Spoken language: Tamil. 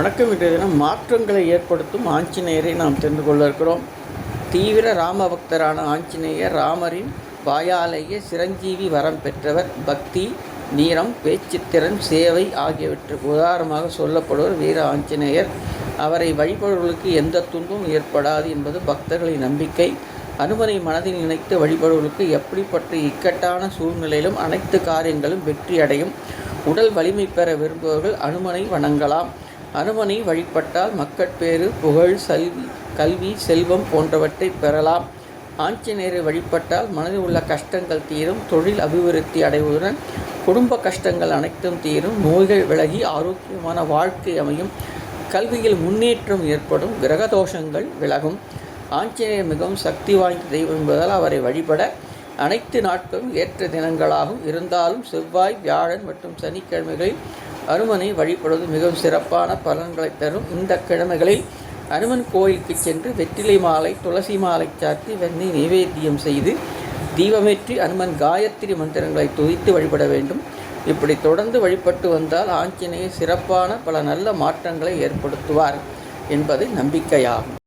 வணக்கம். இன்றைய தினம் மாற்றங்களை ஏற்படுத்தும் ஆஞ்சநேயரை நாம் தெரிந்து கொள்ள இருக்கிறோம். தீவிர ராம பக்தரான ஆஞ்சநேயர் ராமரின் வாயாலேயே சிரஞ்சீவி வரம் பெற்றவர். பக்தி, வீரம், பேச்சுத்திறன், சேவை ஆகியவற்றுக்கு உதாரணமாக சொல்லப்படுவர் வீர ஆஞ்சநேயர். அவரை வழிபடுவர்களுக்கு எந்த துன்பமும் ஏற்படாது என்பது பக்தர்களின் நம்பிக்கை. அனுமனை மனதில் நினைத்து வழிபடுவர்களுக்கு எப்படிப்பட்ட இக்கட்டான சூழ்நிலையிலும் அனைத்து காரியங்களும் வெற்றி அடையும். உடல் வலிமை பெற விரும்புபவர்கள் அனுமனை வணங்கலாம். அனுமனை வழிபட்டால் மக்கட்பேறு, புகழ், கல்வி, செல்வம் போன்றவற்றை பெறலாம். ஆஞ்சநேயரை வழிபட்டால் மனதில் உள்ள கஷ்டங்கள் தீரும், தொழில் அபிவிருத்தி அடைவதுடன் குடும்ப கஷ்டங்கள் அனைத்தும் தீரும், நோய்கள் விலகி ஆரோக்கியமான வாழ்க்கை அமையும், கல்வியில் முன்னேற்றம் ஏற்படும், கிரகதோஷங்கள் விலகும். ஆஞ்சநேயர் மிகவும் சக்தி வாய்ந்த தெய்வம் என்பதால் அவரை வழிபட அனைத்து நாட்களும் ஏற்ற தினங்களாகும். இருந்தாலும் செவ்வாய், வியாழன் மற்றும் சனிக்கிழமைகளில் அனுமனை வழிபடுவது மிகவும் சிறப்பான பலன்களை தரும். இந்த கிழமைகளில் அனுமன் கோயிலுக்கு சென்று வெற்றிலை மாலை, துளசி மாலை சாத்தி வெண்ணெய் நைவேத்தியம் செய்து தீபமேற்றி அனுமன் காயத்ரி மந்திரங்களை துதித்து வழிபட வேண்டும். இப்படி தொடர்ந்து வழிபட்டு வந்தால் ஆஞ்சநேயர் சிறப்பான பல நல்ல மாற்றங்களை ஏற்படுத்துவார் என்பது நம்பிக்கையாகும்.